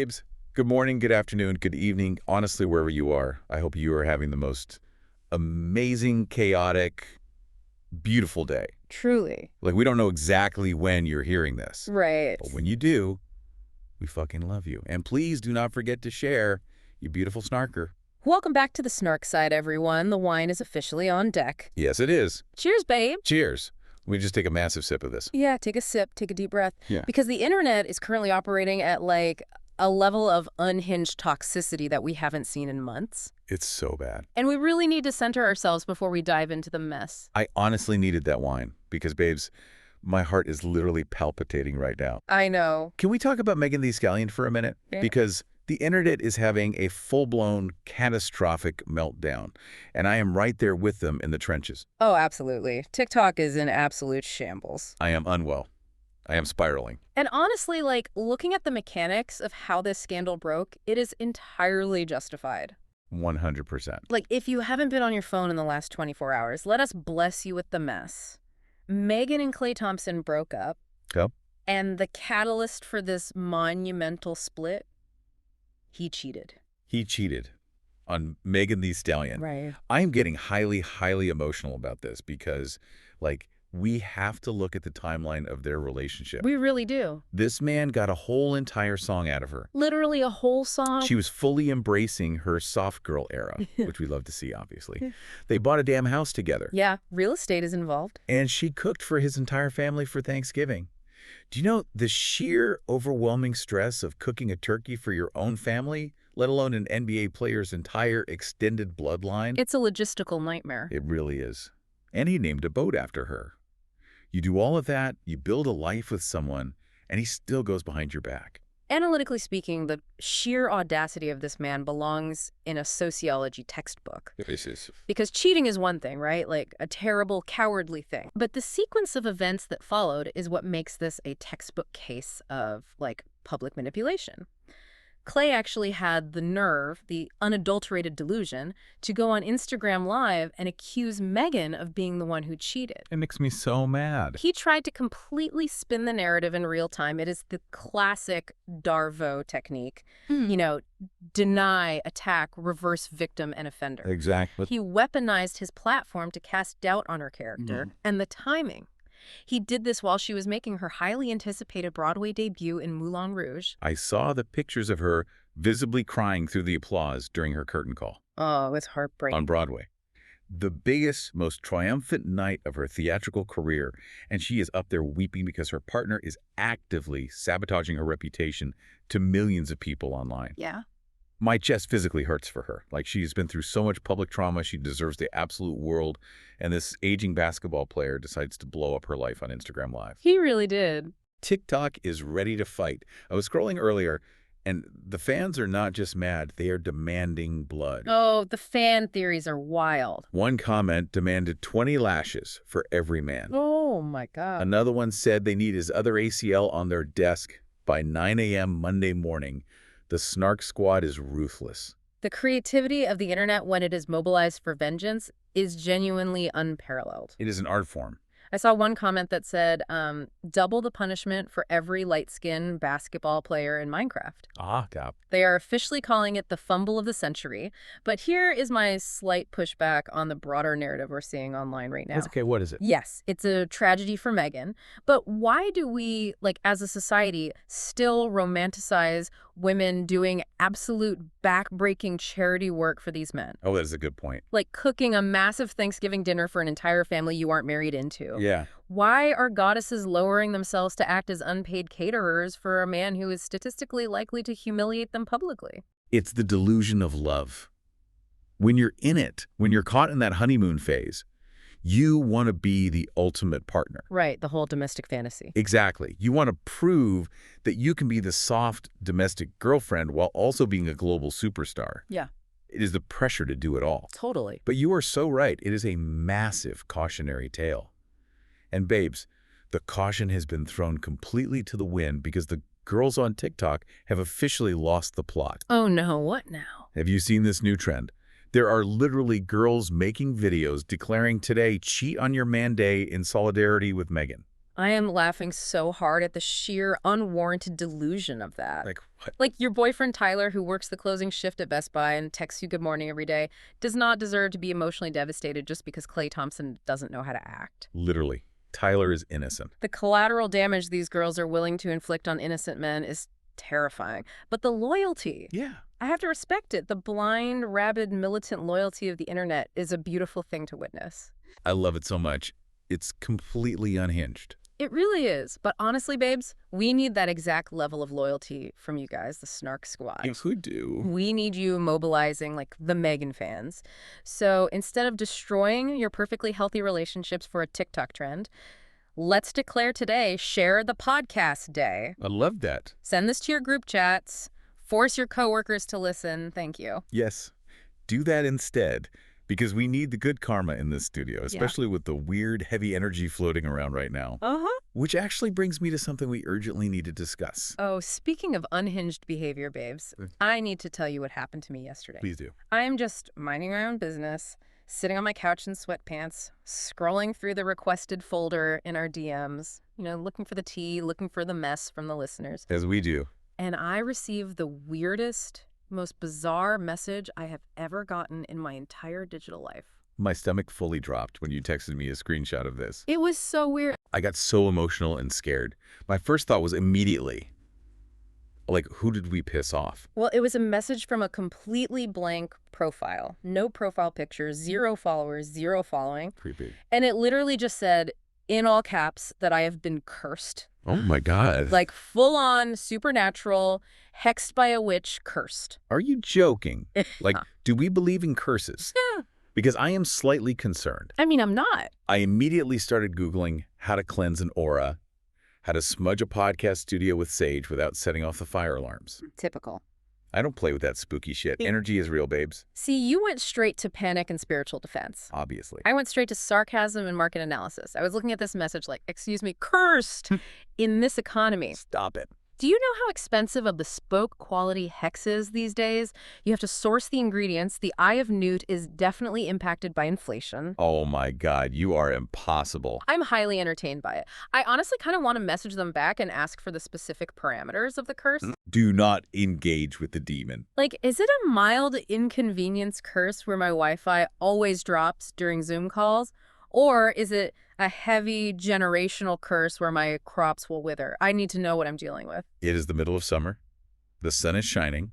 babes. Good morning, good afternoon, good evening. Honestly, wherever you are, I hope you are having the most amazing, chaotic, beautiful day. Truly. Like, we don't know exactly when you're hearing this. Right. But when you do, we fucking love you. And please do not forget to share, you beautiful snarker. Welcome back to the Snark side, everyone. The wine is officially on deck. Yes, it is. Cheers, babe. Cheers. We just take a massive sip of this. Yeah, take a sip, take a deep breath. Yeah. Because the internet is currently operating at, like, a level of unhinged toxicity that we haven't seen in months. It's so bad. And we really need to center ourselves before we dive into the mess. I honestly needed that wine because, babes, my heart is literally palpitating right now. I know. Can we talk about Megan Thee Stallion for a minute? Yeah. Because the internet is having a full-blown catastrophic meltdown, and I am right there with them in the trenches. Oh, absolutely. TikTok is in absolute shambles. I am unwell. I am spiraling. And honestly, like, looking at the mechanics of how this scandal broke, it is entirely justified. 100%. Like, if you haven't been on your phone in the last 24 hours, let us bless you with the mess. Megan and Klay Thompson broke up. Yep. And the catalyst for this monumental split, he cheated. He cheated on Megan Thee Stallion. Right. I'm getting highly, highly emotional about this because, like, we have to look at the timeline of their relationship. We really do. This man got a whole entire song out of her. Literally a whole song. She was fully embracing her soft girl era, which we love to see, obviously. They bought a damn house together. Yeah, real estate is involved. And she cooked for his entire family for Thanksgiving. Do you know the sheer overwhelming stress of cooking a turkey for your own family, let alone an NBA player's entire extended bloodline? It's a logistical nightmare. It really is. And he named a boat after her. You do all of that, you build a life with someone, and he still goes behind your back. Analytically speaking, the sheer audacity of this man belongs in a sociology textbook. Because cheating is one thing, right? Like a terrible, cowardly thing. But the sequence of events that followed is what makes this a textbook case of, like, public manipulation. Klay actually had the nerve, the unadulterated delusion, to go on Instagram Live and accuse Megan of being the one who cheated. It makes me so mad. He tried to completely spin the narrative in real time. It is the classic Darvo technique. You know, deny, attack, reverse victim and offender. Exactly. He weaponized his platform to cast doubt on her character and the timing. He did this while she was making her highly anticipated Broadway debut in Moulin Rouge. I saw the pictures of her visibly crying through the applause during her curtain call. Oh, it's heartbreaking. On Broadway. The biggest, most triumphant night of her theatrical career, and she is up there weeping because her partner is actively sabotaging her reputation to millions of people online. Yeah. My chest physically hurts for her. Like, she's been through so much public trauma, she deserves the absolute world, and this aging basketball player decides to blow up her life on Instagram Live. He really did. TikTok is ready to fight. I was scrolling earlier, and the fans are not just mad, they are demanding blood. Oh, the fan theories are wild. One comment demanded 20 lashes for every man. Oh, my God. Another one said they need his other ACL on their desk by 9 a.m. Monday morning. The Snark squad is ruthless. The creativity of the internet when it is mobilized for vengeance is genuinely unparalleled. It is an art form. I saw one comment that said, double the punishment for every light-skinned basketball player in Minecraft. Ah, Cap. They are officially calling it the fumble of the century. But here is my slight pushback on the broader narrative we're seeing online right now. Okay, what is it? Yes, it's a tragedy for Megan. But why do we, like, as a society, still romanticize women doing absolute back-breaking charity work for these men? Oh, that is a good point. Like cooking a massive Thanksgiving dinner for an entire family you aren't married into. Yeah. Why are goddesses lowering themselves to act as unpaid caterers for a man who is statistically likely to humiliate them publicly? It's the delusion of love. When you're in it, when you're caught in that honeymoon phase, you want to be the ultimate partner. Right, the whole domestic fantasy. Exactly. You want to prove that you can be the soft domestic girlfriend while also being a global superstar. Yeah. It is the pressure to do it all. Totally. But you are so right. It is a massive cautionary tale. And babes, the caution has been thrown completely to the wind because the girls on TikTok have officially lost the plot. Oh no, what now? Have you seen this new trend? There are literally girls making videos declaring today cheat on your man day in solidarity with Megan. I am laughing so hard at the sheer unwarranted delusion of that. Like what? Like your boyfriend Tyler, who works the closing shift at Best Buy and texts you good morning every day, does not deserve to be emotionally devastated just because Klay Thompson doesn't know how to act. Literally. Tyler is innocent. The collateral damage these girls are willing to inflict on innocent men is terrifying. But the loyalty. Yeah. I have to respect it. The blind, rabid, militant loyalty of the internet is a beautiful thing to witness. I love it so much. It's completely unhinged. It really is. But honestly, babes, we need that exact level of loyalty from you guys, the Snark Squad. Yes, we do. We need you mobilizing like the Meghan fans. So instead of destroying your perfectly healthy relationships for a TikTok trend, let's declare today Share the Podcast Day. I love that. Send this to your group chats. Force your coworkers to listen. Thank you. Yes. Do that instead. Because we need the good karma in this studio, especially with the weird, heavy energy floating around right now. Which actually brings me to something we urgently need to discuss. Oh, speaking of unhinged behavior, babes, I need to tell you what happened to me yesterday. Please do. I'm just minding my own business, sitting on my couch in sweatpants, scrolling through the requested folder in our DMs, looking for the tea, looking for the mess from the listeners. As we do. And I received the weirdest, most bizarre message I have ever gotten in my entire digital life. My stomach fully dropped when you texted me a screenshot of this. It was so weird. I got so emotional and scared. My first thought was immediately, like, who did we piss off? Well, it was a message from a completely blank profile. No profile picture, 0 followers, 0 following. Creepy. And it literally just said, in all caps, that I have been cursed. Oh my God. Like full-on, supernatural, hexed by a witch, cursed. Are you joking? Like, do we believe in curses? Yeah. Because I am slightly concerned. I mean, I'm not. I immediately started Googling how to cleanse an aura, how to smudge a podcast studio with sage without setting off the fire alarms. Typical. I don't play with that spooky shit. Energy is real, babes. See, you went straight to panic and spiritual defense. Obviously. I went straight to sarcasm and market analysis. I was looking at this message like, excuse me, cursed in this economy. Stop it. Do you know how expensive a bespoke quality hex is these days? You have to source the ingredients. The Eye of Newt is definitely impacted by inflation. Oh my God, you are impossible. I'm highly entertained by it. I honestly kind of want to message them back and ask for the specific parameters of the curse. Do not engage with the demon. Like, is it a mild inconvenience curse where my Wi-Fi always drops during Zoom calls? Or is it a heavy generational curse where my crops will wither? I need to know what I'm dealing with. It is the middle of summer. The sun is shining.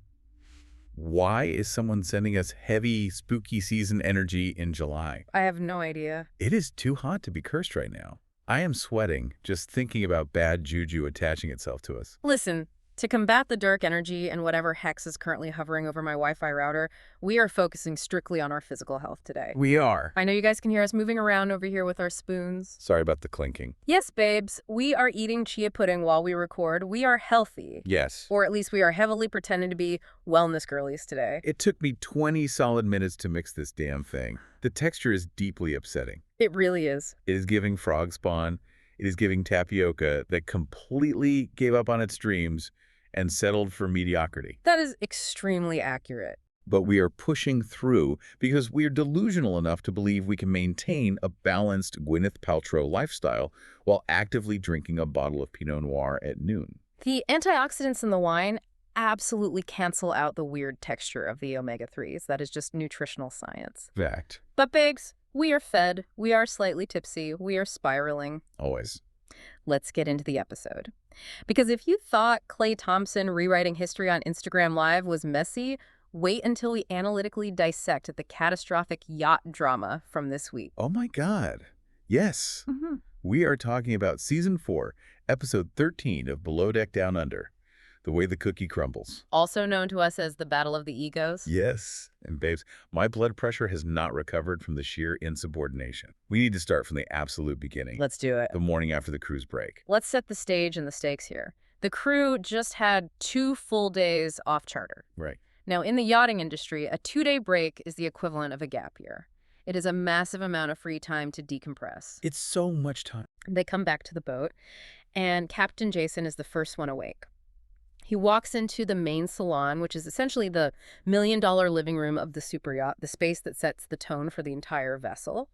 Why is someone sending us heavy, spooky season energy in July? I have no idea. It is too hot to be cursed right now. I am sweating just thinking about bad juju attaching itself to us. Listen. To combat the dark energy and whatever hex is currently hovering over my Wi-Fi router, we are focusing strictly on our physical health today. We are. I know you guys can hear us moving around over here with our spoons. Sorry about the clinking. Yes, babes. We are eating chia pudding while we record. We are healthy. Yes. Or at least we are heavily pretending to be wellness girlies today. It took me 20 solid minutes to mix this damn thing. The texture is deeply upsetting. It really is. It is giving frog spawn. It is giving tapioca that completely gave up on its dreams and settled for mediocrity. That is extremely accurate. But we are pushing through because we are delusional enough to believe we can maintain a balanced Gwyneth Paltrow lifestyle while actively drinking a bottle of Pinot Noir at noon. The antioxidants in the wine absolutely cancel out the weird texture of the omega-3s. That is just nutritional science. Fact. But babes, we are fed, we are slightly tipsy, we are spiraling. Always. Let's get into the episode. Because if you thought Klay Thompson rewriting history on Instagram Live was messy, wait until we analytically dissect the catastrophic yacht drama from this week. Oh my God. Yes. We are talking about Season 4, Episode 13 of Below Deck Down Under, The Way the Cookie Crumbles. Also known to us as the Battle of the Egos. Yes. And babes, my blood pressure has not recovered from the sheer insubordination. We need to start from the absolute beginning. Let's do it. The morning after the cruise break. Let's set the stage and the stakes here. The crew just had 2 full days off charter. Right. Now, in the yachting industry, a 2-day break is the equivalent of a gap year. It is a massive amount of free time to decompress. It's so much time. They come back to the boat, and Captain Jason is the first one awake. He walks into the main salon, which is essentially the $1 million living room of the super yacht, the space that sets the tone for the entire vessel.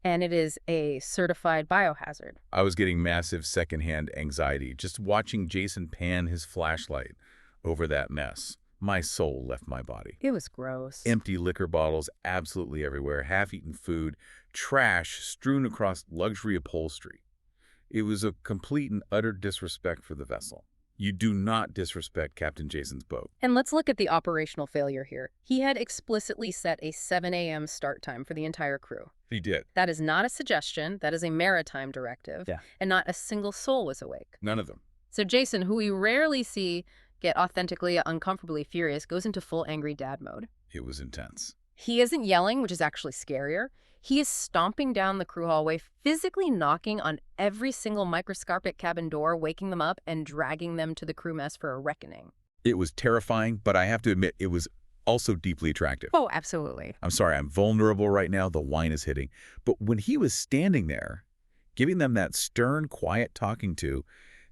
And it is a certified biohazard. I was getting massive secondhand anxiety just watching Jason pan his flashlight over that mess. My soul left my body. It was gross. Empty liquor bottles absolutely everywhere, half-eaten food, trash strewn across luxury upholstery. It was a complete and utter disrespect for the vessel. You do not disrespect Captain Jason's boat. And let's look at the operational failure here. He had explicitly set a 7 a.m. start time for the entire crew. He did. That is not a suggestion. That is a maritime directive. Yeah. And not a single soul was awake. None of them. So Jason, who we rarely see get authentically, uncomfortably furious, goes into full angry dad mode. It was intense. He isn't yelling, which is actually scarier. He is stomping down the crew hallway, physically knocking on every single microscopic cabin door, waking them up and dragging them to the crew mess for a reckoning. It was terrifying, but I have to admit it was also deeply attractive. Oh, absolutely. I'm sorry, I'm vulnerable right now. The wine is hitting. But when he was standing there, giving them that stern, quiet talking to,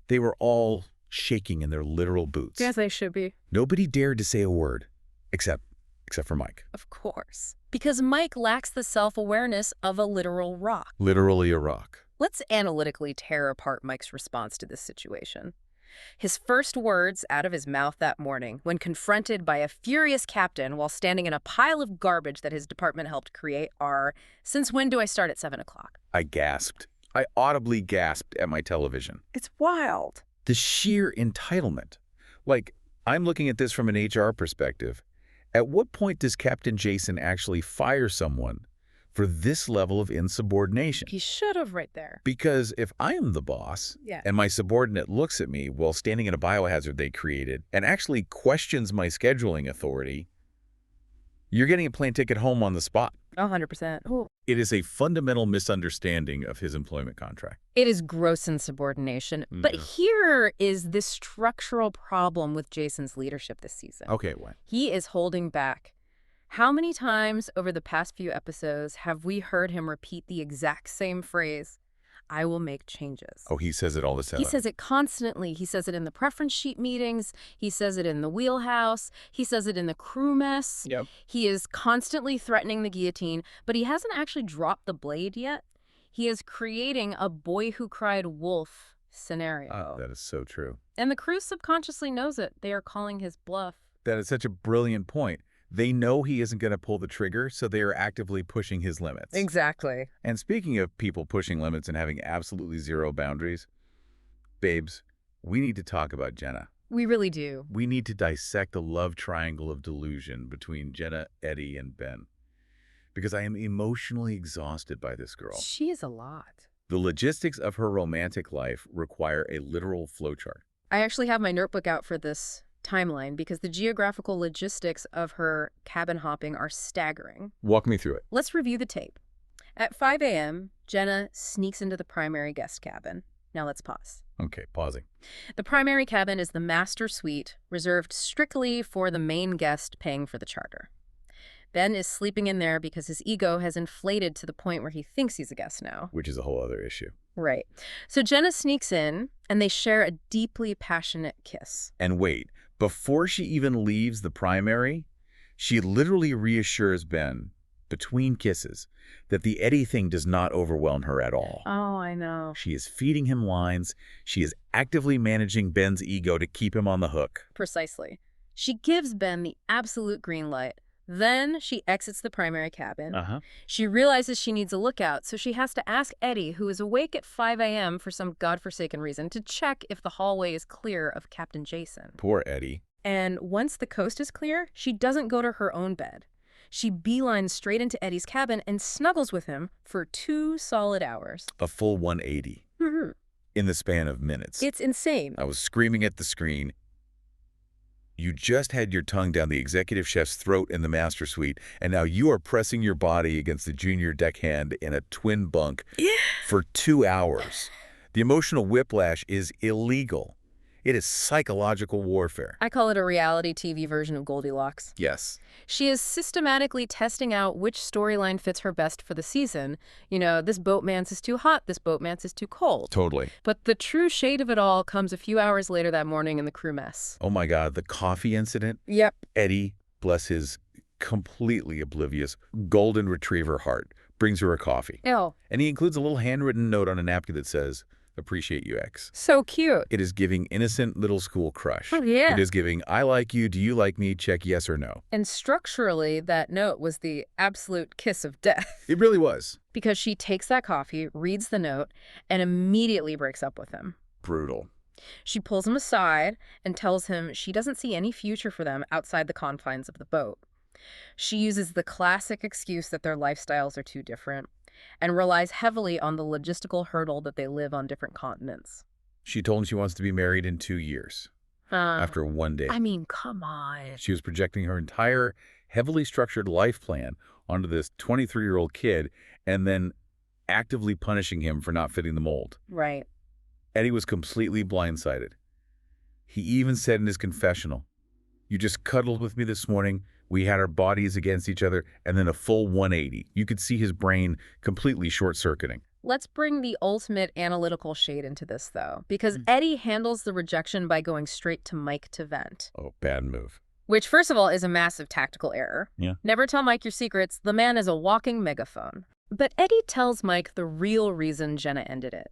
they were all shaking in their literal boots. Yes, they should be. Nobody dared to say a word, except for Mike. Of course. Because Mike lacks the self-awareness of a literal rock. Literally a rock. Let's analytically tear apart Mike's response to this situation. His first words out of his mouth that morning, when confronted by a furious captain while standing in a pile of garbage that his department helped create, are, "Since when do I start at 7 o'clock? I gasped. I audibly gasped at my television. It's wild. The sheer entitlement. Like, I'm looking at this from an HR perspective. At what point does Captain Jason actually fire someone for this level of insubordination? He should have right there. Because if I am the boss and my subordinate looks at me while standing in a biohazard they created and actually questions my scheduling authority, you're getting a plane ticket home on the spot. 100%. Ooh. It is a fundamental misunderstanding of his employment contract. It is gross insubordination. But here is this structural problem with Jason's leadership this season. Okay, what? He is holding back. How many times over the past few episodes have we heard him repeat the exact same phrase, "I will make changes"? Oh, he says it all the time. He says it constantly. He says it in the preference sheet meetings. He says it in the wheelhouse. He says it in the crew mess. Yep. He is constantly threatening the guillotine, but he hasn't actually dropped the blade yet. He is creating a boy who cried wolf scenario. That is so true. And the crew subconsciously knows it. They are calling his bluff. That is such a brilliant point. They know he isn't going to pull the trigger, so they are actively pushing his limits. Exactly. And speaking of people pushing limits and having absolutely zero boundaries, babes, we need to talk about Jenna. We really do. We need to dissect the love triangle of delusion between Jenna, Eddie, and Ben. Because I am emotionally exhausted by this girl. She is a lot. The logistics of her romantic life require a literal flowchart. I actually have my notebook out for this timeline because the geographical logistics of her cabin hopping are staggering. Walk me through it. Let's review the tape. At 5 a.m., Jenna sneaks into the primary guest cabin. Now let's pause. Okay, pausing. The primary cabin is the master suite, reserved strictly for the main guest paying for the charter. Ben is sleeping in there because his ego has inflated to the point where he thinks he's a guest now. Which is a whole other issue. Right. So Jenna sneaks in, and they share a deeply passionate kiss. And wait, before she even leaves the primary, she literally reassures Ben, between kisses, that the Eddie thing does not overwhelm her at all. Oh, I know. She is feeding him lines. She is actively managing Ben's ego to keep him on the hook. Precisely. She gives Ben the absolute green light. Then she exits the primary cabin. She realizes she needs a lookout, so she has to ask Eddie, who is awake at 5 a.m. for some godforsaken reason, to check if the hallway is clear of Captain Jason. Poor Eddie. And once the coast is clear, she doesn't go to her own bed. She beelines straight into Eddie's cabin and snuggles with him for 2 solid hours. A full 180. In the span of minutes. It's insane. I was screaming at the screen. You just had your tongue down the executive chef's throat in the master suite, and now you are pressing your body against the junior deckhand in a twin bunk for 2 hours. The emotional whiplash is illegal. It is psychological warfare. I call it a reality TV version of Goldilocks. Yes. She is systematically testing out which storyline fits her best for the season. You know, this boatman's is too hot, this boatman's is too cold. Totally. But the true shade of it all comes a few hours later that morning in the crew mess. Oh my God, the coffee incident? Yep. Eddie, bless his completely oblivious golden retriever heart brings her a coffee. Ew. And he includes a little handwritten note on a napkin that says, "Appreciate you, X." So cute. It is giving innocent little school crush. Oh, yeah. It is giving, "I like you, do you like me, check yes or no." And structurally, that note was the absolute kiss of death. It really was. Because she takes that coffee, reads the note, and immediately breaks up with him. Brutal. She pulls him aside and tells him she doesn't see any future for them outside the confines of the boat. She uses the classic excuse that their lifestyles are too different and relies heavily on the logistical hurdle that they live on different continents. She told him she wants to be married in 2 years, after one day. I mean, come on. She was projecting her entire heavily structured life plan onto this 23-year-old kid and then actively punishing him for not fitting the mold. Right. Eddie was completely blindsided. He even said in his confessional, "You just cuddled with me this morning. We had our bodies against each other, and then a full 180. You could see his brain completely short-circuiting. Let's bring the ultimate analytical shade into this, though, because Eddie handles the rejection by going straight to Mike to vent. Oh, bad move. Which, first of all, is a massive tactical error. Yeah. Never tell Mike your secrets. The man is a walking megaphone. But Eddie tells Mike the real reason Jenna ended it.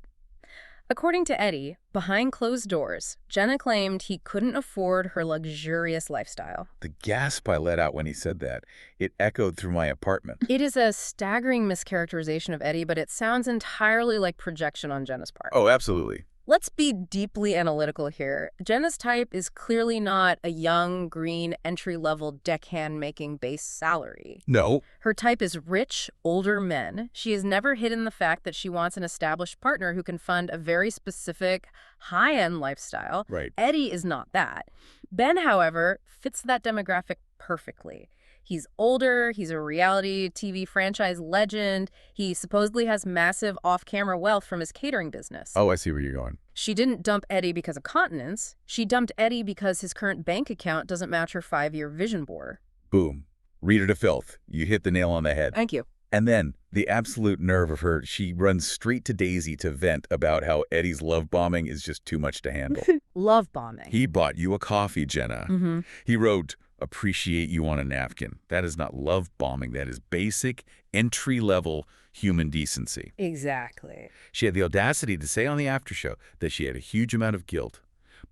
According to Eddie, behind closed doors, Jenna claimed he couldn't afford her luxurious lifestyle. The gasp I let out when he said that, it echoed through my apartment. It is a staggering mischaracterization of Eddie, but it sounds entirely like projection on Jenna's part. Oh, absolutely. Let's be deeply analytical here. Jenna's type is clearly not a young, green, entry-level deckhand-making base salary. No. Her type is rich, older men. She has never hidden the fact that she wants an established partner who can fund a very specific, high-end lifestyle. Right. Eddie is not that. Ben, however, fits that demographic perfectly. He's older, he's a reality TV franchise legend, he supposedly has massive off-camera wealth from his catering business. Oh, I see where you're going. She didn't dump Eddie because of continence. She dumped Eddie because his current bank account doesn't match her 5-year vision board. Boom. Read her to filth. You hit the nail on the head. Thank you. And then, the absolute nerve of her, she runs straight to Daisy to vent about how Eddie's love bombing is just too much to handle. Love bombing. He bought you a coffee, Jenna. He wrote, "Appreciate you" on a napkin. That is not love bombing. That is basic, entry-level human decency. Exactly. She had the audacity to say on the after show that she had a huge amount of guilt,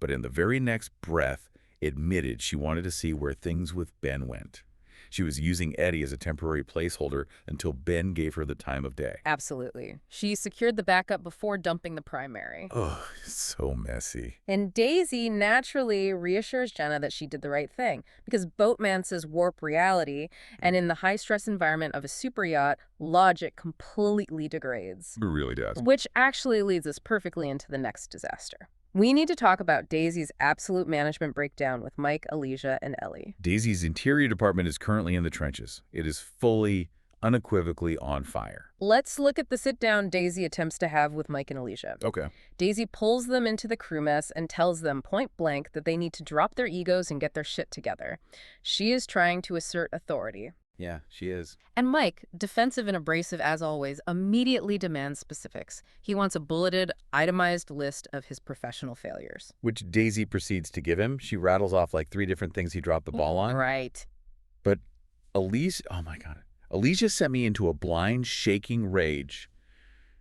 but in the very next breath, admitted she wanted to see where things with Ben went. She was using Eddie as a temporary placeholder until Ben gave her the time of day. Absolutely. She secured the backup before dumping the primary. Oh, so messy. And Daisy naturally reassures Jenna that she did the right thing, because Boatmances warp reality, and in the high-stress environment of a super yacht, logic completely degrades. It really does. Which actually leads us perfectly into the next disaster. We need to talk about Daisy's absolute management breakdown with Mike, Alicia, and Ellie. Daisy's interior department is currently in the trenches. It is fully, unequivocally on fire. Let's look at the sit-down Daisy attempts to have with Mike and Alicia. Okay. Daisy pulls them into the crew mess and tells them point blank that they need to drop their egos and get their shit together. She is trying to assert authority. Yeah, she is. And Mike, defensive and abrasive as always, immediately demands specifics. He wants a bulleted, itemized list of his professional failures. Which Daisy proceeds to give him. She rattles off like 3 different things he dropped the ball on. Right. But Alicia, oh my God. Alicia sent me into a blind, shaking rage.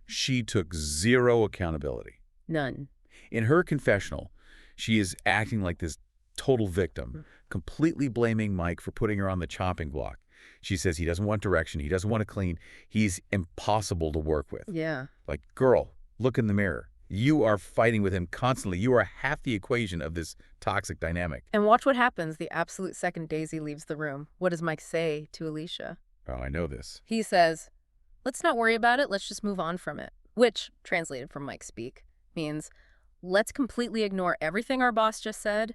She took zero accountability. None. In her confessional, she is acting like this total victim, completely blaming Mike for putting her on the chopping block. She says he doesn't want direction, he doesn't want to clean, he's impossible to work with. Yeah. Like, girl, look in the mirror. You are fighting with him constantly. You are half the equation of this toxic dynamic. And watch what happens the absolute second Daisy leaves the room. What does Mike say to Alicia? Oh, I know this. He says, "Let's not worry about it, let's just move on from it." Which, translated from Mike's speak, means let's completely ignore everything our boss just said,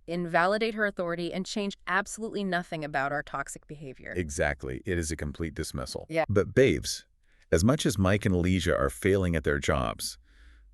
invalidate her authority, and change absolutely nothing about our toxic behavior. Exactly. It is a complete dismissal. Yeah. But babes, as much as Mike and Alicia are failing at their jobs,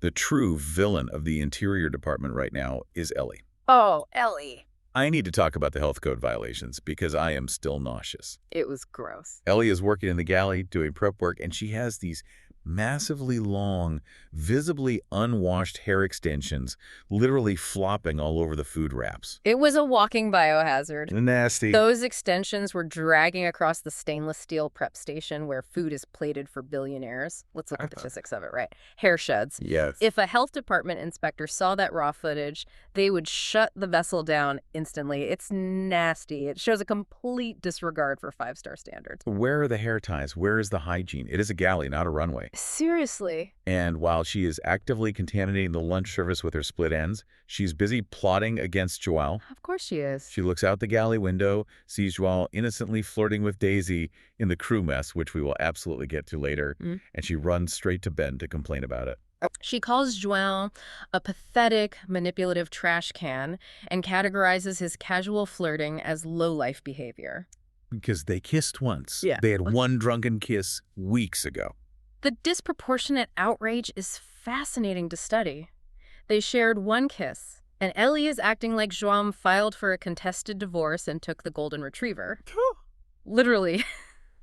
the true villain of the interior department right now is Ellie. Oh, Ellie. I need to talk about the health code violations because I am still nauseous. It was gross. Ellie is working in the galley doing prep work, and she has these Massively long, visibly unwashed hair extensions literally flopping all over the food wraps. It was a walking biohazard. Nasty. Those extensions were dragging across the stainless steel prep station where food is plated for billionaires. Let's look at the physics of it, right? Hair sheds. Yes. If a health department inspector saw that raw footage, they would shut the vessel down instantly. It's nasty. It shows a complete disregard for five-star standards. Where are the hair ties? Where is the hygiene? It is a galley, not a runway. Seriously. And while she is actively contaminating the lunch service with her split ends, she's busy plotting against Joelle. Of course she is. She looks out the galley window, sees Joelle innocently flirting with Daisy in the crew mess, which we will absolutely get to later, and she runs straight to Ben to complain about it. She calls Joelle a pathetic, manipulative trash can and categorizes his casual flirting as low-life behavior. Because they kissed once. Yeah. They had one drunken kiss weeks ago. The disproportionate outrage is fascinating to study. They shared one kiss, and Ellie is acting like Joam filed for a contested divorce and took the golden retriever. Literally.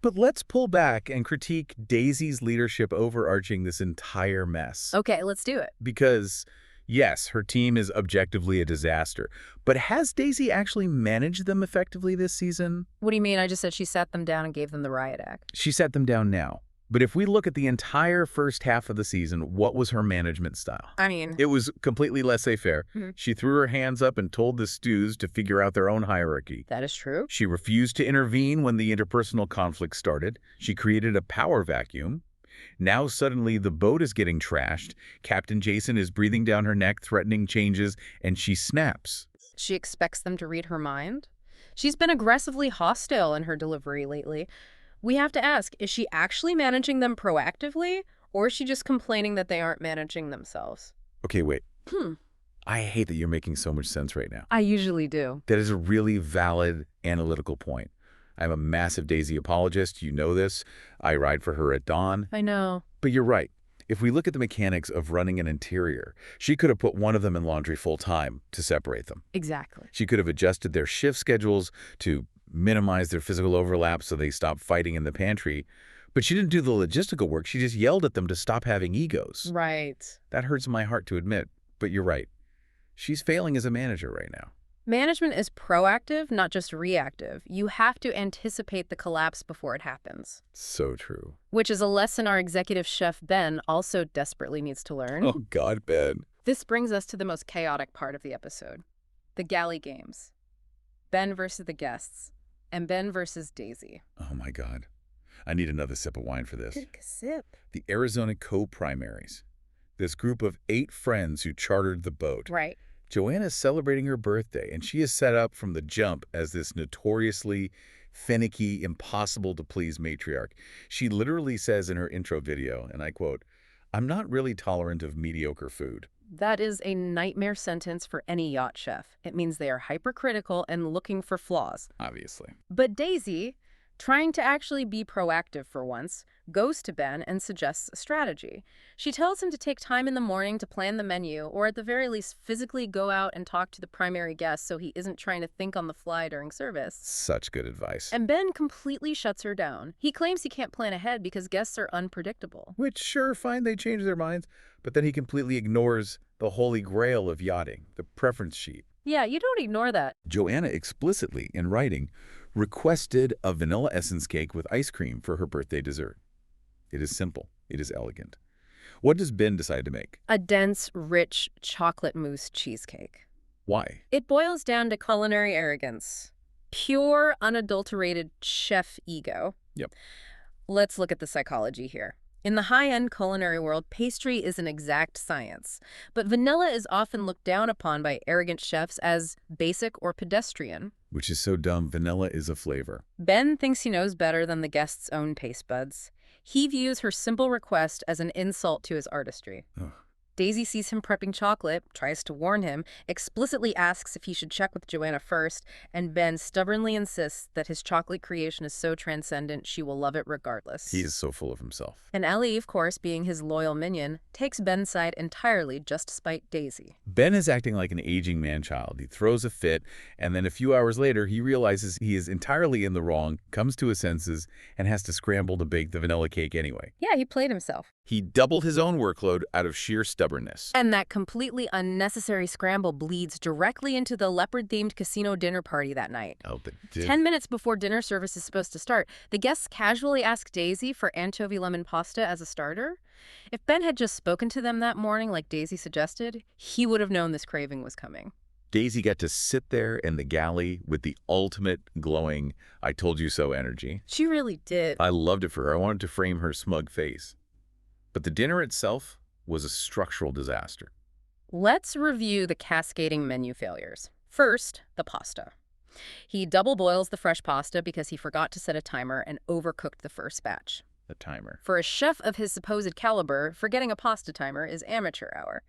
But let's pull back and critique Daisy's leadership overarching this entire mess. Okay, let's do it. Because, yes, her team is objectively a disaster. But has Daisy actually managed them effectively this season? What do you mean? I just said she sat them down and gave them the riot act. She sat them down now. But if we look at the entire first half of the season, what was her management style? I mean, It was completely laissez-faire. She threw her hands up and told the stews to figure out their own hierarchy. that is true. She refused to intervene when the interpersonal conflict started. She created a power vacuum. Now suddenly the boat is getting trashed. Captain Jason is breathing down her neck, threatening changes, and she snaps. She expects them to read her mind. She's been aggressively hostile in her delivery lately. We have to ask, is she actually managing them proactively, or is she just complaining that they aren't managing themselves? Okay, wait. I hate that you're making so much sense right now. I usually do. That is a really valid analytical point. I'm a massive Daisy apologist. You know this. I ride for her at dawn. I know. But you're right. If we look at the mechanics of running an interior, she could have put one of them in laundry full-time to separate them. Exactly. She could have adjusted their shift schedules to minimize their physical overlap so they stop fighting in the pantry. But she didn't do the logistical work. She just yelled at them to stop having egos. Right. That hurts my heart to admit, but you're right. She's failing as a manager right now. Management is proactive, not just reactive. You have to anticipate the collapse before it happens. So true. Which is a lesson our executive chef, Ben, also desperately needs to learn. Oh, God, Ben. This brings us to the most chaotic part of the episode. The galley games. Ben versus the guests. And Ben versus Daisy. Oh, my God. I need another sip of wine for this. Take a sip. The Arizona co-primaries. This group of 8 friends who chartered the boat. Right. Joanna's celebrating her birthday, and she is set up from the jump as this notoriously finicky, impossible-to-please matriarch. She literally says in her intro video, and I quote, "I'm not really tolerant of mediocre food." That is a nightmare sentence for any yacht chef. It means they are hypercritical and looking for flaws. Obviously. But Daisy, trying to actually be proactive for once, goes to Ben and suggests a strategy. She tells him to take time in the morning to plan the menu, or at the very least physically go out and talk to the primary guest so he isn't trying to think on the fly during service. Such good advice. And Ben completely shuts her down. He claims he can't plan ahead because guests are unpredictable. Which, sure, fine, they change their minds, but then he completely ignores the holy grail of yachting, the preference sheet. Yeah, you don't ignore that. Joanna explicitly, in writing, requested a vanilla essence cake with ice cream for her birthday dessert. It is simple. It is elegant. What does Ben decide to make? A dense, rich chocolate mousse cheesecake. Why? It boils down to culinary arrogance. Pure, unadulterated chef ego. Yep. Let's look at the psychology here. In the high-end culinary world, pastry is an exact science, but vanilla is often looked down upon by arrogant chefs as basic or pedestrian. Which is so dumb. Vanilla is a flavor. Ben thinks he knows better than the guest's own taste buds. He views her simple request as an insult to his artistry. Ugh. Daisy sees him prepping chocolate, tries to warn him, explicitly asks if he should check with Joanna first, and Ben stubbornly insists that his chocolate creation is so transcendent she will love it regardless. He is so full of himself. And Ellie, of course, being his loyal minion, takes Ben's side entirely just to spite Daisy. Ben is acting like an aging man-child. He throws a fit, and then a few hours later, he realizes he is entirely in the wrong, comes to his senses, and has to scramble to bake the vanilla cake anyway. Yeah, he played himself. He doubled his own workload out of sheer stubbornness. And that completely unnecessary scramble bleeds directly into the leopard-themed casino dinner party that night. Oh, but 10 minutes before dinner service is supposed to start, the guests casually ask Daisy for anchovy lemon pasta as a starter. If Ben had just spoken to them that morning like Daisy suggested, he would have known this craving was coming. Daisy got to sit there in the galley with the ultimate glowing, I told you so energy. She really did. I loved it for her. I wanted to frame her smug face. But the dinner itself was a structural disaster. Let's review the cascading menu failures. First, the pasta. He double boils the fresh pasta because he forgot to set a timer and overcooked the first batch. The timer. For a chef of his supposed caliber, forgetting a pasta timer is amateur hour.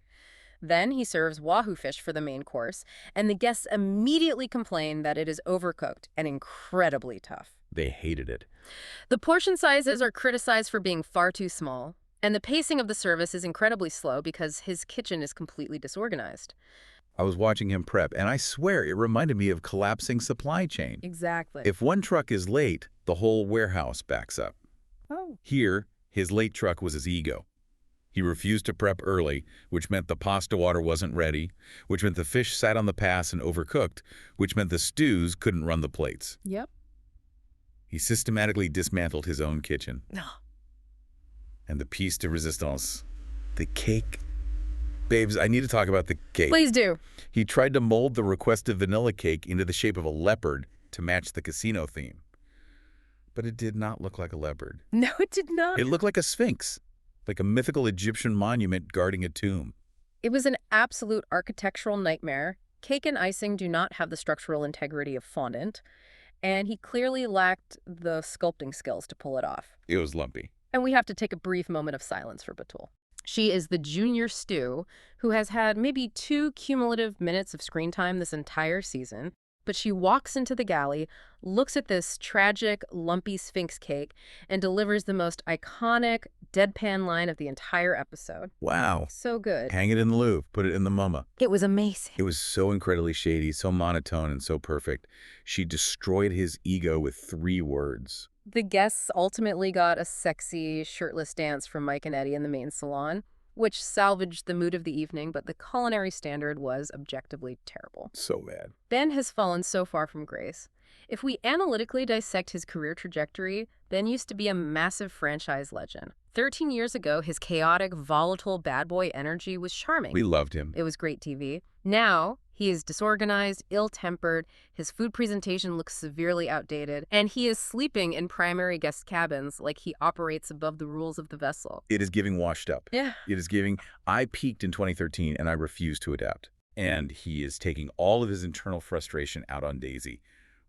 Then he serves wahoo fish for the main course, and the guests immediately complain that it is overcooked and incredibly tough. They hated it. The portion sizes are criticized for being far too small, and the pacing of the service is incredibly slow because his kitchen is completely disorganized. I was watching him prep, and I swear it reminded me of collapsing supply chain. Exactly. If one truck is late, the whole warehouse backs up. Oh. Here, his late truck was his ego. He refused to prep early, which meant the pasta water wasn't ready, which meant the fish sat on the pass and overcooked, which meant the stews couldn't run the plates. Yep. He systematically dismantled his own kitchen. No. And the piece de resistance, the cake. Babes, I need to talk about the cake. Please do. He tried to mold the requested vanilla cake into the shape of a leopard to match the casino theme. But it did not look like a leopard. No, it did not. It looked like a sphinx, like a mythical Egyptian monument guarding a tomb. It was an absolute architectural nightmare. Cake and icing do not have the structural integrity of fondant, and he clearly lacked the sculpting skills to pull it off. It was lumpy. And we have to take a brief moment of silence for Batul. She is the junior stew who has had maybe 2 cumulative minutes of screen time this entire season, but she walks into the galley, looks at this tragic, lumpy sphinx cake, and delivers the most iconic, deadpan line of the entire episode. Wow. So good. Hang it in the Louvre. Put it in the MoMA. It was amazing. It was so incredibly shady, so monotone, and so perfect. She destroyed his ego with 3 words. The guests ultimately got a sexy, shirtless dance from Mike and Eddie in the main salon, which salvaged the mood of the evening, but the culinary standard was objectively terrible. So bad. Ben has fallen so far from grace. If we analytically dissect his career trajectory, Ben used to be a massive franchise legend. 13 years ago, his chaotic, volatile bad boy energy was charming. We loved him. It was great TV. Now, he is disorganized, ill-tempered, his food presentation looks severely outdated, and he is sleeping in primary guest cabins like he operates above the rules of the vessel. It is giving washed up. Yeah. It is giving, I peaked in 2013 and I refused to adapt. And he is taking all of his internal frustration out on Daisy,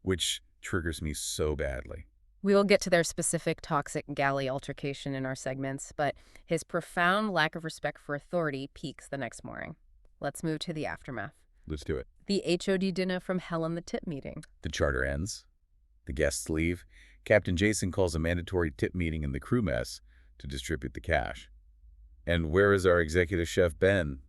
which triggers me so badly. We will get to their specific toxic galley altercation in our segments, but his profound lack of respect for authority peaks the next morning. Let's move to the aftermath. Let's do it. The HOD dinner from hell in the tip meeting. The charter ends. The guests leave. Captain Jason calls a mandatory tip meeting in the crew mess to distribute the cash. And where is our executive chef, Ben?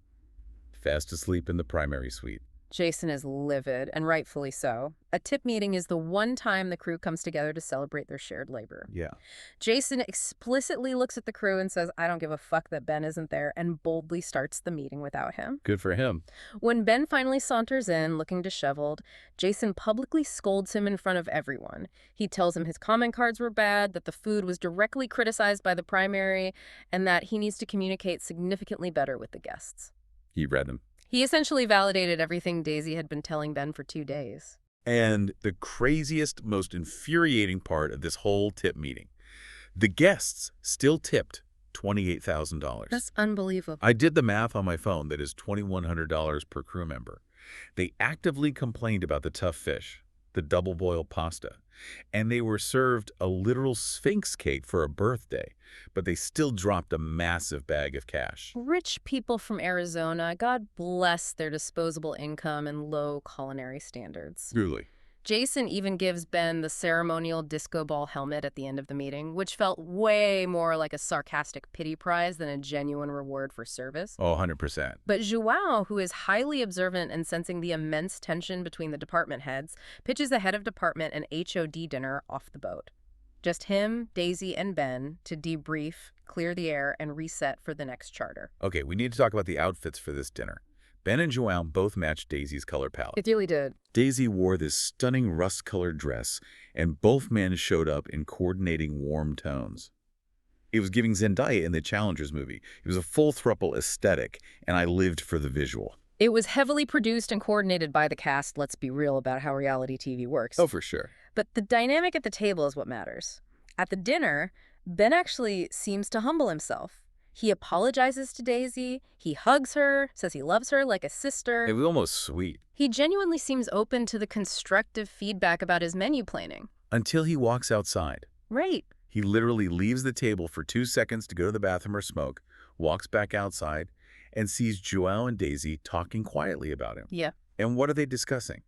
Fast asleep in the primary suite. Jason is livid, and rightfully so. A tip meeting is the one time the crew comes together to celebrate their shared labor. Yeah. Jason explicitly looks at the crew and says, I don't give a fuck that Ben isn't there, and boldly starts the meeting without him. Good for him. When Ben finally saunters in, looking disheveled, Jason publicly scolds him in front of everyone. He tells him his comment cards were bad, that the food was directly criticized by the primary, and that he needs to communicate significantly better with the guests. He read them. He essentially validated everything Daisy had been telling Ben for 2 days. And the craziest, most infuriating part of this whole tip meeting, the guests still tipped $28,000. That's unbelievable. I did the math on my phone. That is $2,100 per crew member. They actively complained about the tough fish, the double-boiled pasta, And they were served a literal Sphinx cake for a birthday, but they still dropped a massive bag of cash. Rich people from Arizona, God bless their disposable income and low culinary standards. Truly. Jason even gives Ben the ceremonial disco ball helmet at the end of the meeting, which felt way more like a sarcastic pity prize than a genuine reward for service. Oh, 100%. But João, who is highly observant and sensing the immense tension between the department heads, pitches the head of department an HOD dinner off the boat. Just him, Daisy, and Ben to debrief, clear the air, and reset for the next charter. Okay, we need to talk about the outfits for this dinner. Ben and João both matched Daisy's color palette. It really did. Daisy wore this stunning rust-colored dress, and both men showed up in coordinating warm tones. It was giving Zendaya in the Challengers movie. It was a full throuple aesthetic, and I lived for the visual. It was heavily produced and coordinated by the cast. Let's be real about how reality TV works. Oh, for sure. But the dynamic at the table is what matters. At the dinner, Ben actually seems to humble himself. He apologizes to Daisy, he hugs her, says he loves her like a sister. It was almost sweet. He genuinely seems open to the constructive feedback about his menu planning. Until he walks outside. Right. He literally leaves the table for 2 seconds to go to the bathroom or smoke, walks back outside, and sees João and Daisy talking quietly about him. Yeah. And what are they discussing?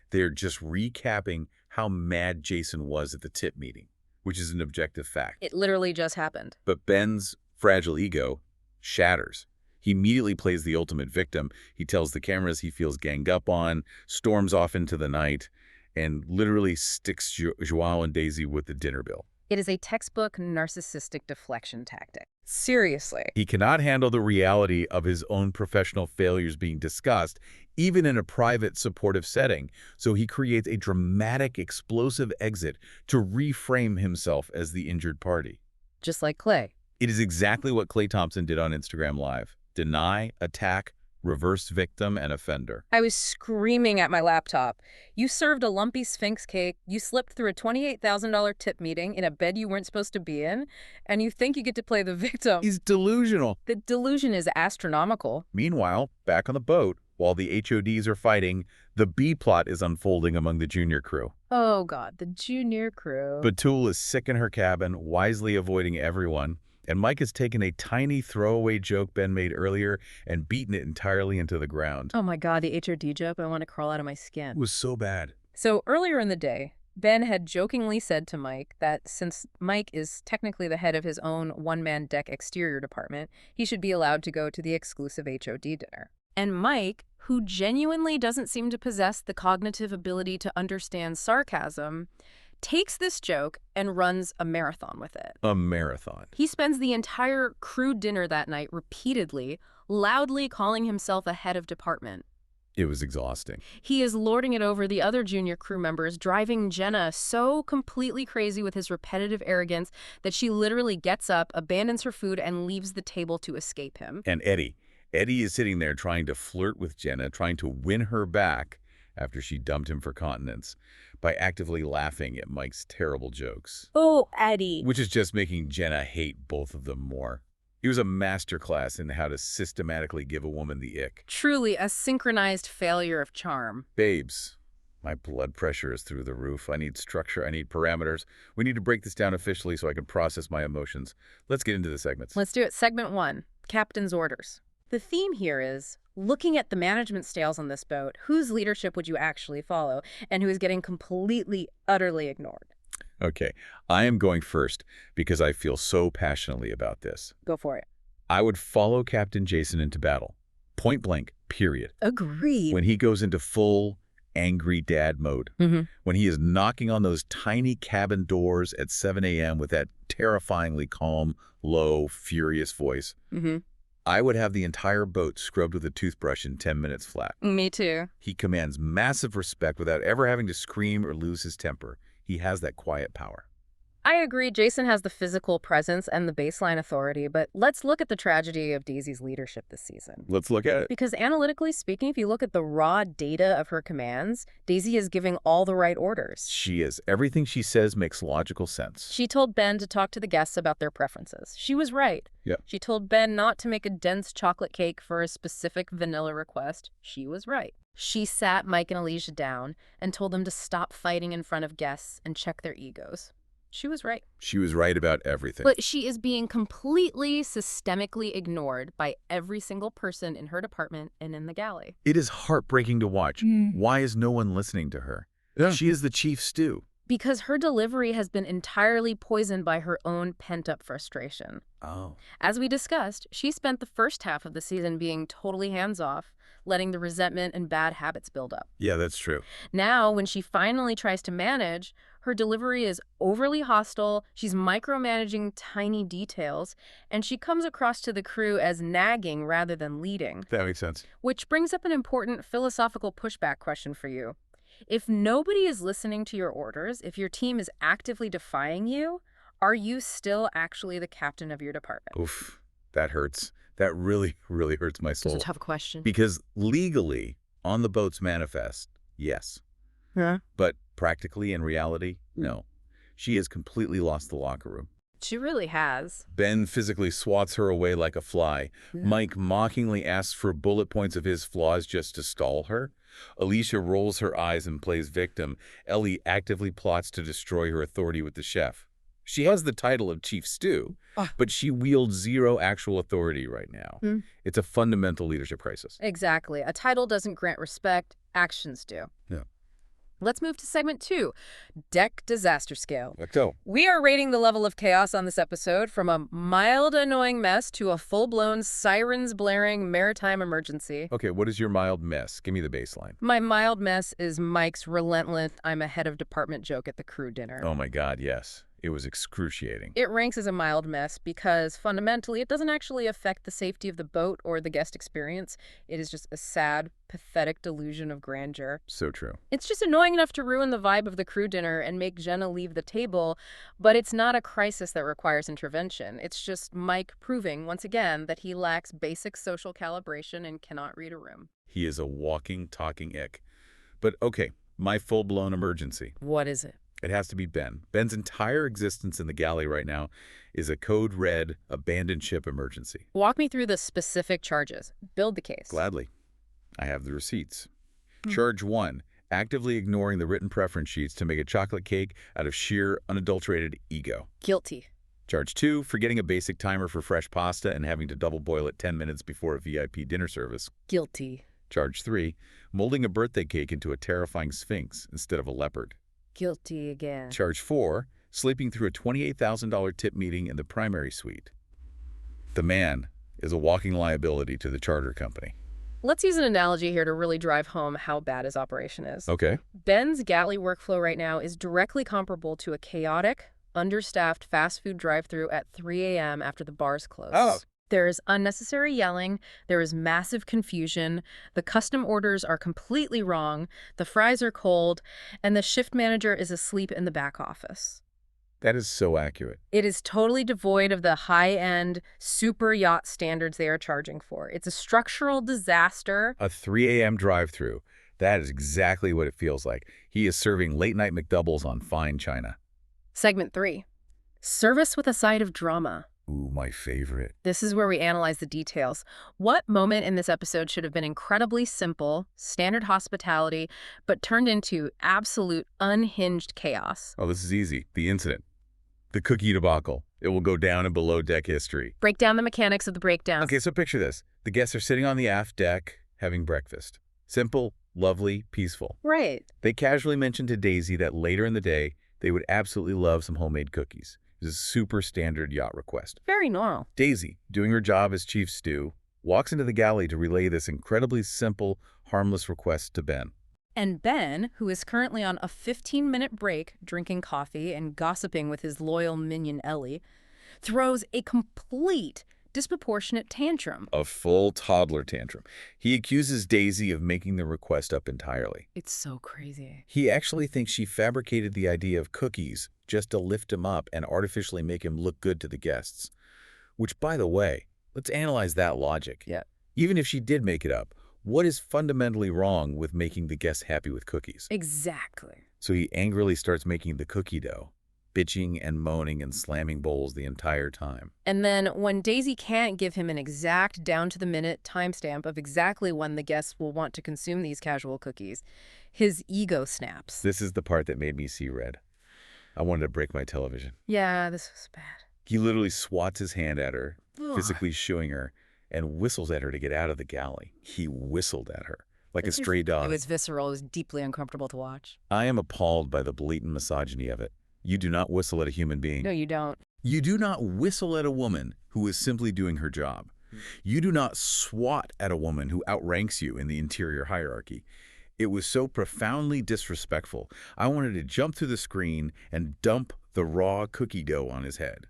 They're just recapping how mad Jason was at the tip meeting, which is an objective fact. It literally just happened. But Ben's fragile ego shatters. He immediately plays the ultimate victim. He tells the cameras he feels ganged up on, storms off into the night, and literally sticks João and Daisy with the dinner bill. It is a textbook narcissistic deflection tactic. Seriously. He cannot handle the reality of his own professional failures being discussed, even in a private, supportive setting, so he creates a dramatic, explosive exit to reframe himself as the injured party. Just like Clay. It is exactly what Klay Thompson did on Instagram Live. Deny, attack, reverse victim, and offender. I was screaming at my laptop. You served a lumpy Sphinx cake, you slipped through a $28,000 tip meeting in a bed you weren't supposed to be in, and you think you get to play the victim. He's delusional. The delusion is astronomical. Meanwhile, back on the boat, while the HODs are fighting, the B-plot is unfolding among the junior crew. Oh God, the junior crew. Batul is sick in her cabin, wisely avoiding everyone. And Mike has taken a tiny throwaway joke Ben made earlier and beaten it entirely into the ground. Oh my God, the HOD joke, I want to crawl out of my skin. It was so bad. So earlier in the day, Ben had jokingly said to Mike that since Mike is technically the head of his own one-man deck exterior department, he should be allowed to go to the exclusive HOD dinner. And Mike, who genuinely doesn't seem to possess the cognitive ability to understand sarcasm, takes this joke and runs a marathon with it. A marathon. He spends the entire crew dinner that night repeatedly, loudly calling himself a head of department. It was exhausting. He is lording it over the other junior crew members, driving Jenna so completely crazy with his repetitive arrogance that she literally gets up, abandons her food, and leaves the table to escape him. And Eddie. Eddie is sitting there trying to flirt with Jenna, trying to win her back after she dumped him for continence by actively laughing at Mike's terrible jokes. Oh, Eddie. Which is just making Jenna hate both of them more. He was a masterclass in how to systematically give a woman the ick. Truly a synchronized failure of charm. Babes, my blood pressure is through the roof. I need structure. I need parameters. We need to break this down officially so I can process my emotions. Let's get into the segments. Let's do it. Segment 1, Captain's Orders. The theme here is looking at the management styles on this boat, whose leadership would you actually follow, and who is getting completely, utterly ignored? Okay, I am going first because I feel so passionately about this. Go for it. I would follow Captain Jason into battle. Point blank, period. Agreed. When he goes into full angry dad mode. When he is knocking on those tiny cabin doors at 7 a.m. with that terrifyingly calm, low, furious voice. I would have the entire boat scrubbed with a toothbrush in 10 minutes flat. Me too. He commands massive respect without ever having to scream or lose his temper. He has that quiet power. I agree. Jason has the physical presence and the baseline authority, but let's look at the tragedy of Daisy's leadership this season. Let's look at it. Because analytically speaking, if you look at the raw data of her commands, Daisy is giving all the right orders. She is. Everything she says makes logical sense. She told Ben to talk to the guests about their preferences. She was right. Yep. She told Ben not to make a dense chocolate cake for a specific vanilla request. She was right. She sat Mike and Alicia down and told them to stop fighting in front of guests and check their egos. She was right. She was right about everything. But she is being completely systemically ignored by every single person in her department and in the galley. It is heartbreaking to watch. Why is no one listening to her? Yeah. She is the Chief Stew. Because her delivery has been entirely poisoned by her own pent-up frustration. Oh. As we discussed, she spent the first half of the season being totally hands-off, letting the resentment and bad habits build up. Yeah, that's true. Now, when she finally tries to manage, her delivery is overly hostile, she's micromanaging tiny details, and she comes across to the crew as nagging rather than leading. That makes sense. Which brings up an important philosophical pushback question for you. If nobody is listening to your orders, if your team is actively defying you, are you still actually the captain of your department? Oof, that hurts. That really, really hurts my soul. It's a tough question. Because legally, on the boat's manifest, yes. Yeah. But practically, in reality, no. She has completely lost the locker room. She really has. Ben physically swats her away like a fly. Yeah. Mike mockingly asks for bullet points of his flaws just to stall her. Alicia rolls her eyes and plays victim. Ellie actively plots to destroy her authority with the chef. She has the title of Chief Stew, but she wields zero actual authority right now. It's a fundamental leadership crisis. Exactly. A title doesn't grant respect, actions do. Yeah. Let's move to segment 2, Deck Disaster Scale. Let's go. We are rating the level of chaos on this episode from a mild annoying mess to a full-blown sirens blaring maritime emergency. Okay, what is your mild mess? Give me the baseline. My mild mess is Mike's relentless I'm a head of department joke at the crew dinner. Oh my God, yes. It was excruciating. It ranks as a mild mess because fundamentally it doesn't actually affect the safety of the boat or the guest experience. It is just a sad, pathetic delusion of grandeur. So true. It's just annoying enough to ruin the vibe of the crew dinner and make Jenna leave the table, but it's not a crisis that requires intervention. It's just Mike proving, once again, that he lacks basic social calibration and cannot read a room. He is a walking, talking ick. But okay, my full-blown emergency. What is it? It has to be Ben. Ben's entire existence in the galley right now is a code red, abandoned ship emergency. Walk me through the specific charges. Build the case. Gladly. I have the receipts. Charge 1, actively ignoring the written preference sheets to make a chocolate cake out of sheer, unadulterated ego. Guilty. Charge 2, forgetting a basic timer for fresh pasta and having to double boil it 10 minutes before a VIP dinner service. Guilty. Charge 3, molding a birthday cake into a terrifying sphinx instead of a leopard. Guilty again. Charge 4, sleeping through a $28,000 tip meeting in the primary suite. The man is a walking liability to the charter company. Let's use an analogy here to really drive home how bad his operation is. Okay. Ben's galley workflow right now is directly comparable to a chaotic, understaffed fast food drive-thru at 3 a.m. after the bars close. Oh. There is unnecessary yelling, there is massive confusion, the custom orders are completely wrong, the fries are cold, and the shift manager is asleep in the back office. That is so accurate. It is totally devoid of the high-end, super yacht standards they are charging for. It's a structural disaster. A 3 a.m. drive-thru. That is exactly what it feels like. He is serving late-night McDoubles on fine china. Segment 3. Service with a side of drama. Ooh, my favorite. This is where we analyze the details. What moment in this episode should have been incredibly simple, standard hospitality, but turned into absolute unhinged chaos? Oh, this is easy. The incident. The cookie debacle. It will go down in below-deck history. Break down the mechanics of the breakdown. Okay, so picture this. The guests are sitting on the aft deck having breakfast. Simple, lovely, peaceful. Right. They casually mentioned to Daisy that later in the day, they would absolutely love some homemade cookies. It was a super standard yacht request. Very normal. Daisy, doing her job as Chief Stew, walks into the galley to relay this incredibly simple, harmless request to Ben. And Ben, who is currently on a 15-minute break, drinking coffee and gossiping with his loyal minion Ellie, throws a complete, disproportionate tantrum. A full toddler tantrum. He accuses Daisy of making the request up entirely. It's so crazy. He actually thinks she fabricated the idea of cookies just to lift him up and artificially make him look good to the guests. Which, by the way, let's analyze that logic. Yeah. Even if she did make it up, what is fundamentally wrong with making the guests happy with cookies? Exactly. So he angrily starts making the cookie dough. bitching and moaning and slamming bowls the entire time. And then when Daisy can't give him an exact down-to-the-minute timestamp of exactly when the guests will want to consume these casual cookies, his ego snaps. This is the part that made me see red. I wanted to break my television. Yeah, this was bad. He literally swats his hand at her, Ugh. physically shooing her, and whistles at her to get out of the galley. He whistled at her, like a stray dog. It was visceral. It was deeply uncomfortable to watch. I am appalled by the blatant misogyny of it. You do not whistle at a human being. No, you don't. You do not whistle at a woman who is simply doing her job. You do not swat at a woman who outranks you in the interior hierarchy. It was so profoundly disrespectful, I wanted to jump through the screen and dump the raw cookie dough on his head.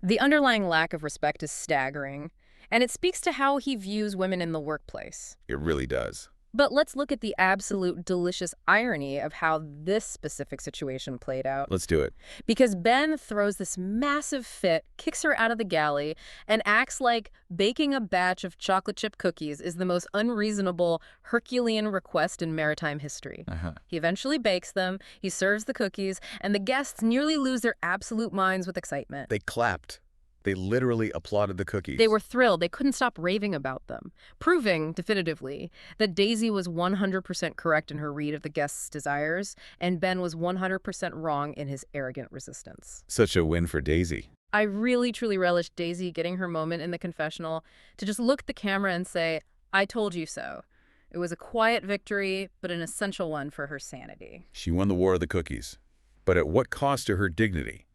The underlying lack of respect is staggering, and it speaks to how he views women in the workplace. It really does. But let's look at the absolute delicious irony of how this specific situation played out. Let's do it. Because Ben throws this massive fit, kicks her out of the galley, and acts like baking a batch of chocolate chip cookies is the most unreasonable Herculean request in maritime history. He eventually bakes them, he serves the cookies, and the guests nearly lose their absolute minds with excitement. They clapped. They literally applauded the cookies. They were thrilled. They couldn't stop raving about them, proving definitively that Daisy was 100% correct in her read of the guests' desires, and Ben was 100% wrong in his arrogant resistance. Such a win for Daisy. I really, truly relished Daisy getting her moment in the confessional to just look at the camera and say, "I told you so." It was a quiet victory, but an essential one for her sanity. She won the war of the cookies. But at what cost to her dignity?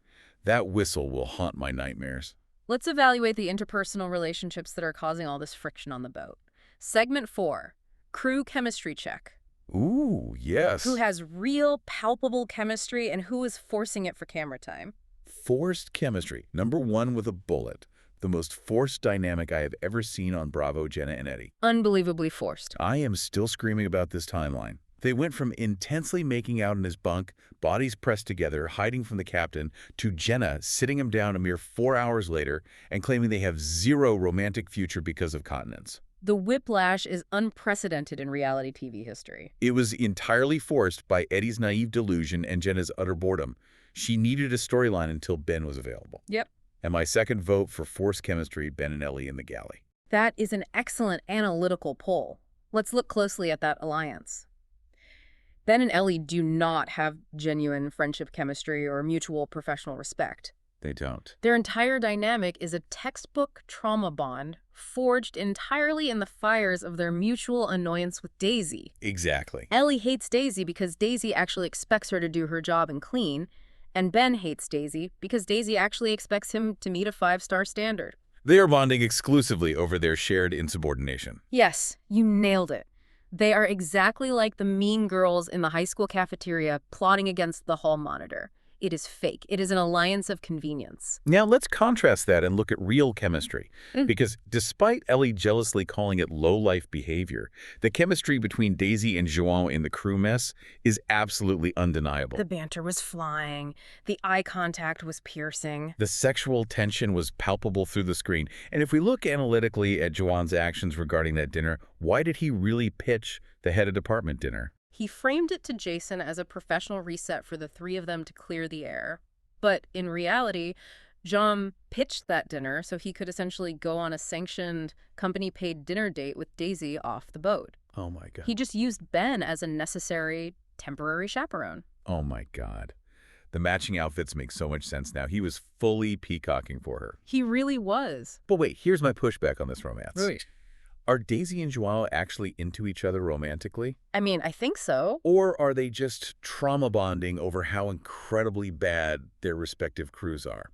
That whistle will haunt my nightmares. Let's evaluate the interpersonal relationships that are causing all this friction on the boat. Segment 4, crew chemistry check. Ooh, yes. Who has real, palpable chemistry and who is forcing it for camera time? Forced chemistry. Number 1 with a bullet. The most forced dynamic I have ever seen on Bravo, Jenna and Eddie. Unbelievably forced. I am still screaming about this timeline. They went from intensely making out in his bunk, bodies pressed together, hiding from the captain, to Jenna sitting him down a mere 4 hours later and claiming they have zero romantic future because of continence. The whiplash is unprecedented in reality TV history. It was entirely forced by Eddie's naive delusion and Jenna's utter boredom. She needed a storyline until Ben was available. Yep. And my second vote for forced chemistry, Ben and Ellie in the galley. That is an excellent analytical poll. Let's look closely at that alliance. Ben and Ellie do not have genuine friendship chemistry or mutual professional respect. They don't. Their entire dynamic is a textbook trauma bond forged entirely in the fires of their mutual annoyance with Daisy. Exactly. Ellie hates Daisy because Daisy actually expects her to do her job and clean, and Ben hates Daisy because Daisy actually expects him to meet a 5-star standard. They are bonding exclusively over their shared insubordination. Yes, you nailed it. They are exactly like the mean girls in the high school cafeteria plotting against the hall monitor. It is fake. It is an alliance of convenience. Now let's contrast that and look at real chemistry. Because despite Ellie jealously calling it low-life behavior, the chemistry between Daisy and João in the crew mess is absolutely undeniable. The banter was flying. The eye contact was piercing. The sexual tension was palpable through the screen. And if we look analytically at João's actions regarding that dinner, why did he really pitch the head of department dinner? He framed it to Jason as a professional reset for the three of them to clear the air. But in reality, João pitched that dinner so he could essentially go on a sanctioned, company-paid dinner date with Daisy off the boat. Oh my God. He just used Ben as a necessary, temporary chaperone. Oh my God. The matching outfits make so much sense now. He was fully peacocking for her. He really was. But wait, here's my pushback on this romance. Right. Are Daisy and João actually into each other romantically? I mean, I think so. Or are they just trauma bonding over how incredibly bad their respective crews are?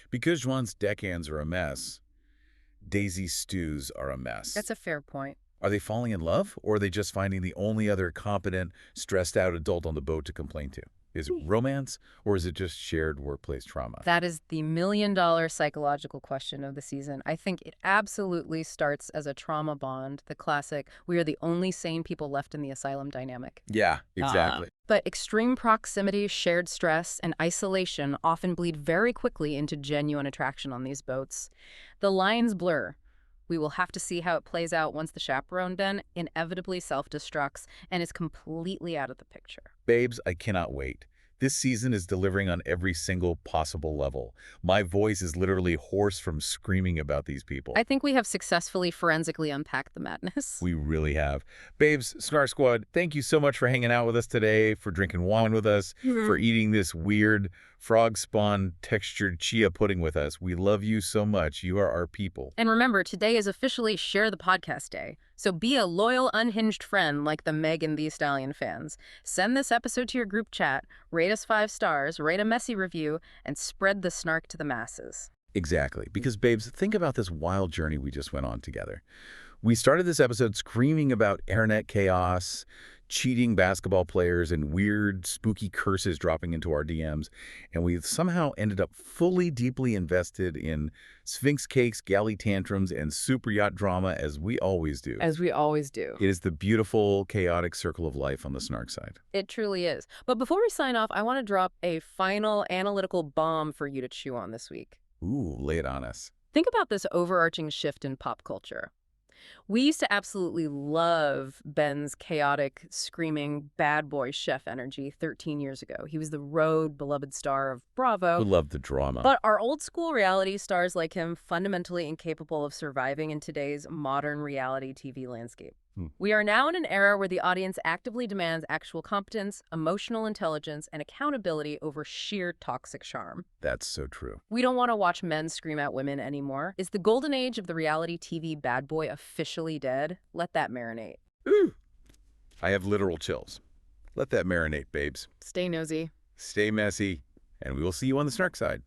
Because João's deckhands are a mess, Daisy's stews are a mess. That's a fair point. Are they falling in love, or are they just finding the only other competent, stressed-out adult on the boat to complain to? Is it romance, or is it just shared workplace trauma? That is the million-dollar psychological question of the season. I think it absolutely starts as a trauma bond, the classic, we are the only sane people left in the asylum dynamic. Yeah, exactly. But extreme proximity, shared stress, and isolation often bleed very quickly into genuine attraction on these boats. The lines blur. We will have to see how it plays out once the chaperone Ben inevitably self-destructs and is completely out of the picture. Babes, I cannot wait. This season is delivering on every single possible level. My voice is literally hoarse from screaming about these people. I think we have successfully forensically unpacked the madness. We really have. Babes, Snark Squad, thank you so much for hanging out with us today, for drinking wine with us, for eating this weird frog spawn textured chia pudding with us. We love you so much. You are our people. And remember, today is officially Share the Podcast Day. So be a loyal, unhinged friend like the Megan Thee Stallion fans. Send this episode to your group chat, rate us 5 stars, write a messy review, and spread the snark to the masses. Exactly. Because, babes, think about this wild journey we just went on together. We started this episode screaming about internet chaos, cheating basketball players, and weird, spooky curses dropping into our DMs, and we somehow ended up fully, deeply invested in Sphinx cakes, galley tantrums, and super yacht drama, as we always do. As we always do. It is the beautiful, chaotic circle of life on the Snark side. It truly is. But before we sign off, I want to drop a final analytical bomb for you to chew on this week. Ooh, lay it on us. Think about this overarching shift in pop culture. We used to absolutely love Ben's chaotic, screaming, bad boy chef energy 13 years ago. He was the road beloved star of Bravo. We love the drama. But our old school reality stars like him fundamentally incapable of surviving in today's modern reality TV landscape. We are now in an era where the audience actively demands actual competence, emotional intelligence, and accountability over sheer toxic charm. That's so true. We don't want to watch men scream at women anymore. Is the golden age of the reality TV bad boy officially dead? Let that marinate. Ooh. I have literal chills. Let that marinate, babes. Stay nosy. Stay messy, and we will see you on the Snark side.